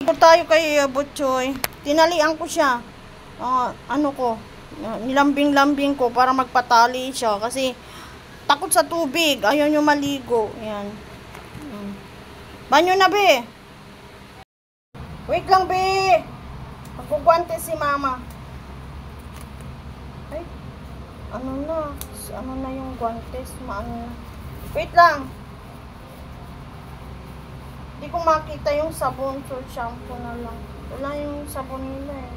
Ito tayo kay Butchoy. Tinalian ko siya. Nilambing-lambing ko para magpatali siya. Kasi takot sa tubig. Ayaw nyo maligo. Yan. Banyo na, be. Wait lang, be. Magkukwante si mama. Ay. Ano na yung guantes? Wait lang. Hindi ko makita yung sabon. So, shampoo na lang. Wala yung sabon nila eh.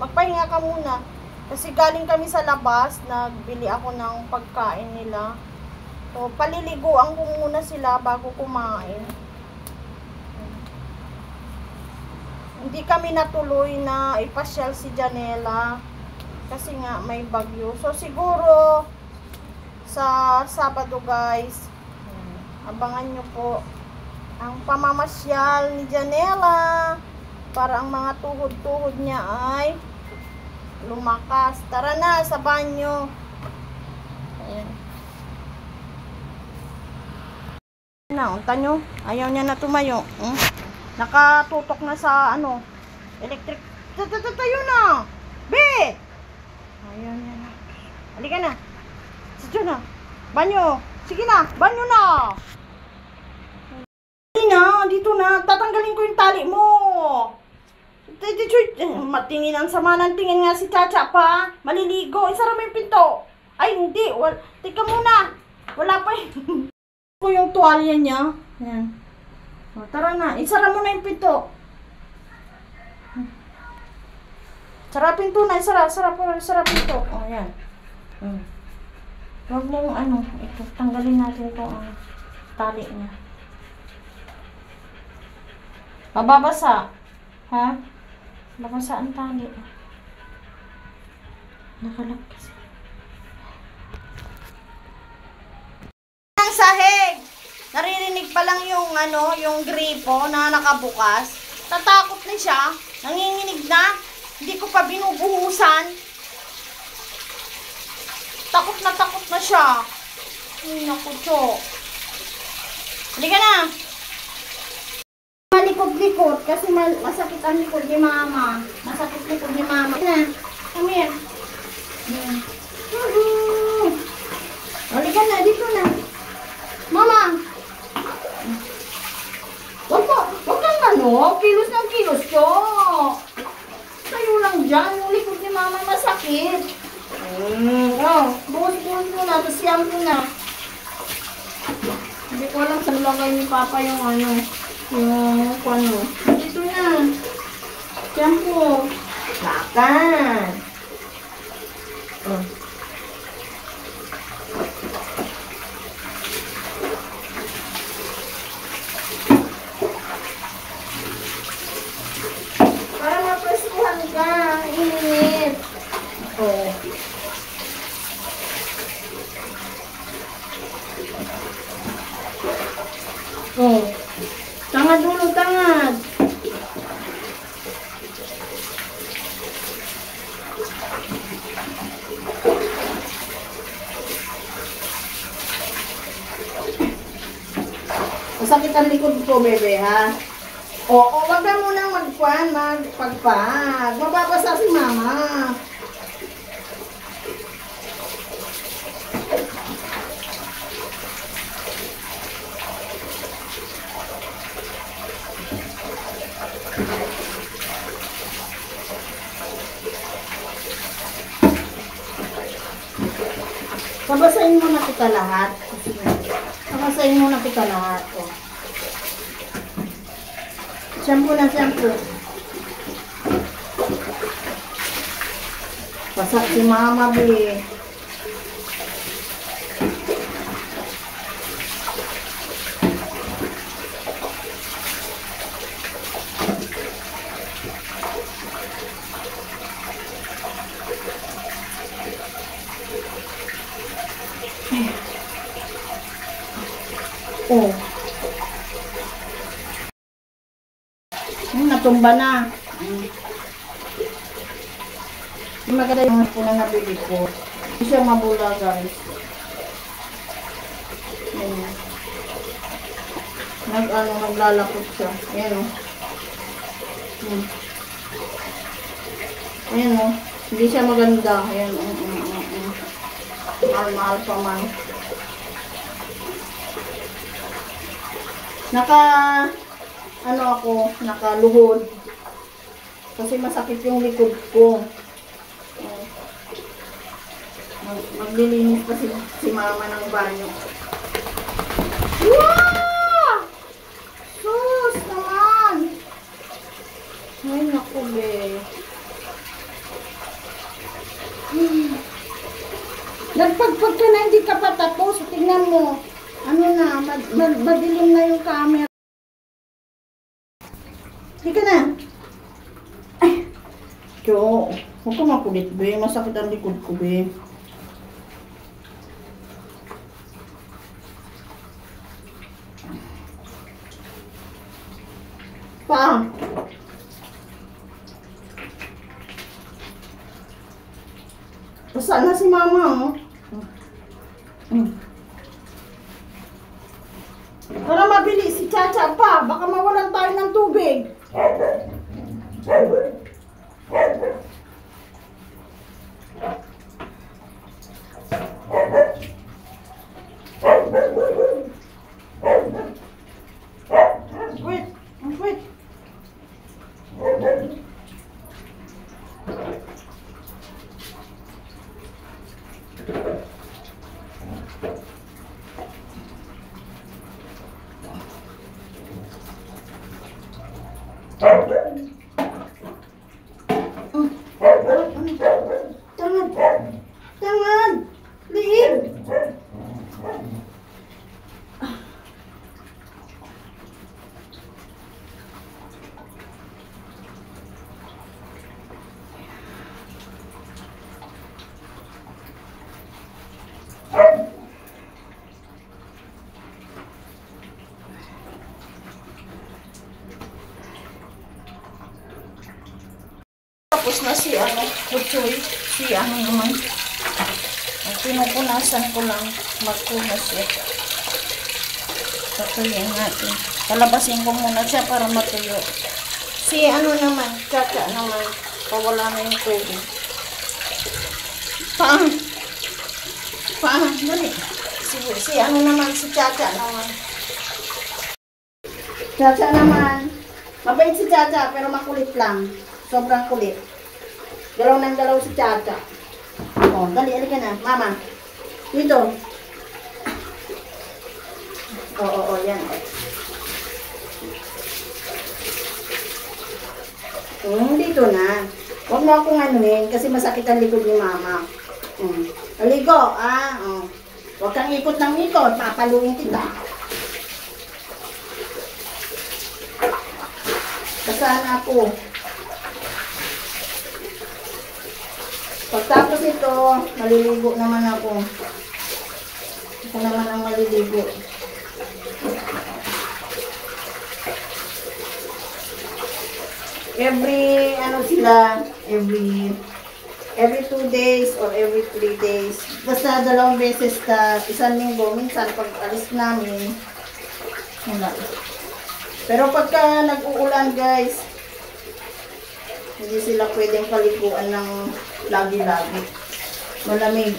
Magpahinga ka muna. Kasi galing kami sa labas. Nagbili ako ng pagkain nila. So, paliliguan ko muna sila bago kumain. Hindi kami natuloy na ipasyal si Janela. Kasi nga may bagyo. So, siguro sa Sabado guys, abangan nyo po ang pamamasyal ni Janela para ang mga tuhod-tuhod niya ay lumakas. Tara na sa banyo. Ayan. Unta nyo, ayaw niya na tumayo. Nakatutok na sa electric. Tayo na. Be! Ayaw niya na. Halika na. Sige na. Banyo. Sige na. Banyo na. Dito na. Tatanggalin ko yung tali mo. Matingin ang sama ng tingin nga si Chacha pa. Maliligo. Isara mo yung pinto. Ay, hindi. Tika muna. Wala pa yun. Ko yung tuwalya niya. Ayan. Tara na. Isara mo na yung pinto. Sara pinto na. Sara pinto. O, ayan. Huwag mong ito. Tanggalin natin itong tali niya. Mababasa. Ha? Mababasa ang tali. Nakalak kasi. Ang sahig! Naririnig pa lang yung gripo na nakabukas. Tatakot na siya. Nanginginig na. Hindi ko pa binubuhusan. Takot na siya. Ay, naku, Cho. Halika na. Malikod-likod kasi masakit ang likod ni mama. Masakit likod ni mama. Come here. Halika na, dito na. Mama. Wag kang kilos ng kilos, Cho. Tayo lang dyan. Yung likod ni mama masakit. Buhos-buhos mo na. Tapos siyam ko na. Hindi ko alam saan lagay ni Papa yung dito na. Shampoo. Lakan. Para mapresuhan ka. Init. Tangad dulu, tangad. Masakit ang likod ko, bebe, ha? Wag ka muna magpagpag. Mababasa si mama. Babasahin mo na kita lahat. Babasahin mo na kita lahat. Shampoo na shampoo. Pasak si mama, be. Natumba na. Maganda yung po na nabili ko. Hindi siya mabula, guys. Naglalakot siya. Ayan o. Hmm. Ayan o. Hindi siya maganda. Ayan. Mahal-mahal pa man. Ano ako, nakaluhod. Kasi masakit yung likod ko. Maglilinis pa si mama ng banyo. Wow! Sus naman! Ay, naku, be. Nagpagpag ka na, hindi ka pa tapos. Tingnan mo. Ano na, madilim na yung camera. Hindi ka na. Ay, Jo, huwag ka makulit, be. Masakit ang likod ko, be. Pa. Saan na si mama, oh? Para mabili si Chacha pa. Baka mawalan tayo ng tubig. Wait. Wait. Tangan! Liig! Tapos na si Kutsoy. Si naman. Pinupunasan ko lang. Magpunas siya. Patuloy natin. Palabasin ko muna siya para matuyo. Si naman, Chacha naman. Pawala na yung tubig. Dali. Si naman, si Chacha naman. Chacha naman. Mabait si Chacha, pero makulit lang. Sobrang kulit. Galaw ng galaw si Chacha. Oh, dali, alika na. Mama. Dito. Oo, yan. Dito na. Huwag mo akong anuhin kasi masakit ang likod ni mama. Aligo, Huwag kang ikot ng ikot. Papaluin kita. Basahan ako. Pagtapos ito, maliligo naman ako. Ako naman ang maliligo. Every 2 days or every 3 days. Basta 2 beses ka, 1 linggo. Minsan pag alis namin, wala. Pero pagka nag-uulan, guys, hindi sila pwedeng paliguan ng lagi-lagi. Malamig.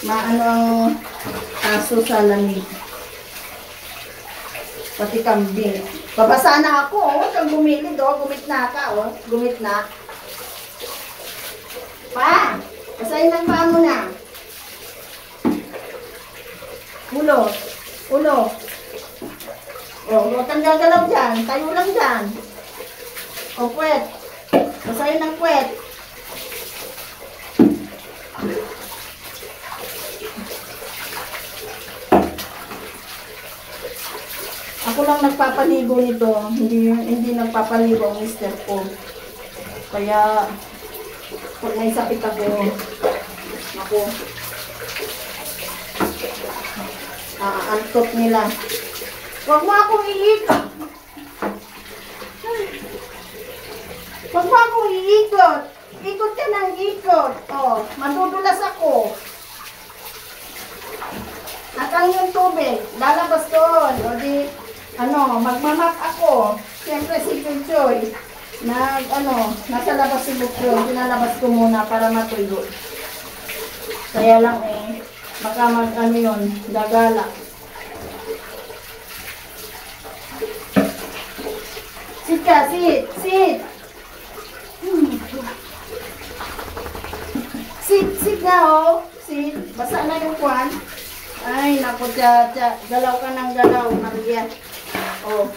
Maano ang aso sa lamig. Pati kambing. Babasa na ako, oh. Kang gumilid, oh. Gumit na ka, oh. Gumit na. Pa! Basahin ng paa mo na. Ulo. Oh, huwag kang gagalaw dyan. Tayo lang dyan. O, puwet. Basahin ng puwet. Ako lang nagpapaligo nito. Hindi nagpapaligo ang mister ko. Kaya, pag may sakit ako, aantot nila. Huwag mo akong iikot. Huwag mo akong iikot. Ikot ka ng ikot. Oh, madudulas ako. At ang yung tubig, lalabas doon. O di, magmamap ako. Siyempre si Kutsoy. Nasa labas si Bukyo. Pinalabas ko muna para matuyo. Kaya lang baka gagala. Sit ka, sit, sit. Sit na sit. Basa na yung kwan. Ay, naku, galaw ka ng galaw, Maria. Oh.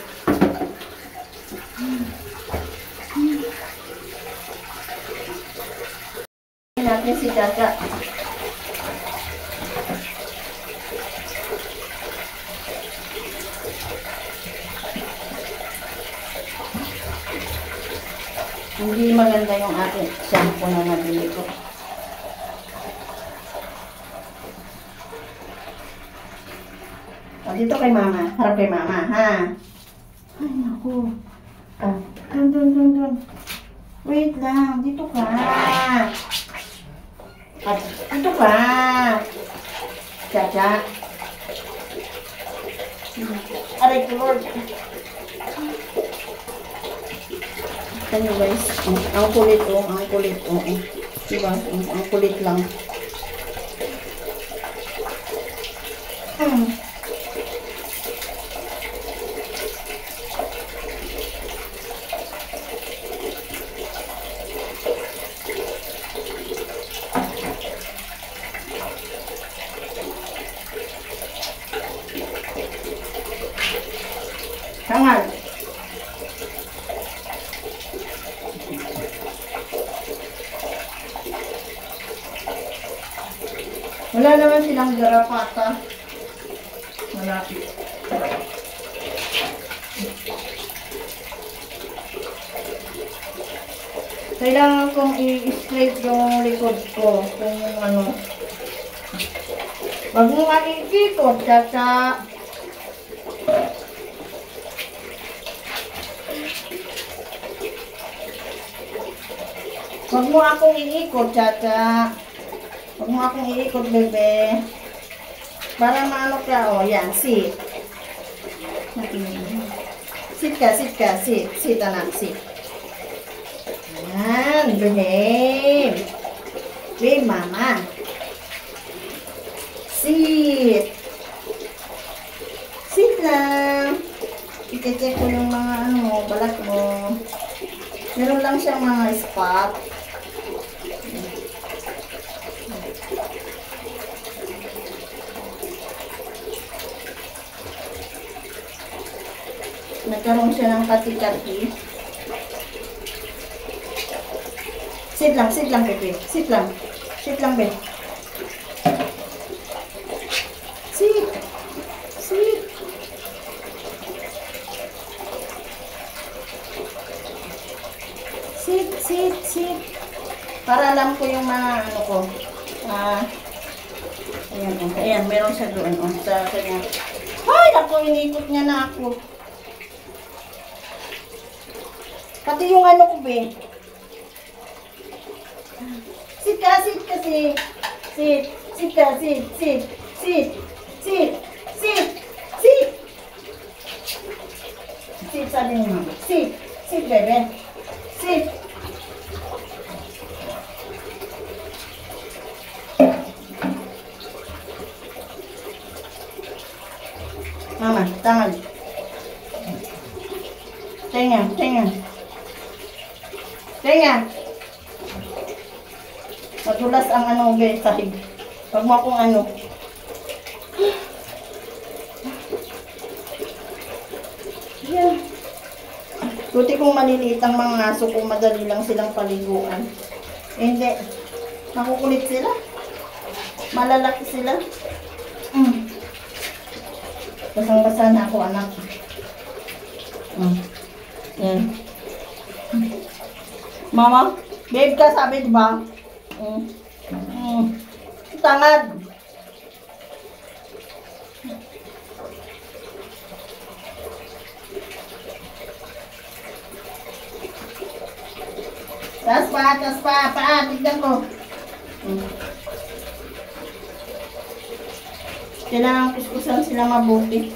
Natin si Chacha. Hindi maganda yung ating shampoo na nabili ko. O, dito kay mama. Harap kay mama, ha? Ay, naku. O, dun. Wait lang. Dito ka. At, dito ka. Chacha. Aray ko, Lord. Ito nyo guys. Ang kulit, ang kulit, Diba? Ang kulit lang. Tangal. Wala naman silang garapata. Wala. Kailangan kong i-straight yung likod ko. Kung ano. Wag mo nga ikikot, Chacha. Wag mo akong iikot, Chacha. Wag mo akong iikot, bebe. Para maano ka, yan, sit. Sit ka, sit, anak, sit. Yan, behave. Behave, mama. Sit. Sit lang. I-check ko yung mga balat mo. Meron lang siyang mga spot. Nagkaroon siya ng kati-kati. Sit lang, bebe. Sit lang, be. Sit. Sit. Para alam ko yung mga ko. Ayan, meron siya doon. Sa kanya. Ay, ako, inikot niya na ako. Pati yung ko, be. Sit kasi. Sit, sabi ni mama. Sit, bebe. Sit. Mama, tangan. Tenga. Madulas ang be, sahig. Pag mo akong Yan. Buti kung maliliit ang mga aso kung madali lang silang paliguan. Hindi. Makukulit sila. Malalaki sila. Basang-basa na ako, anak. Yan. Mama, babe ka sabi, diba? Tangad. Tas pa, tignan ko. Kailangan kuskusan sila mabuti.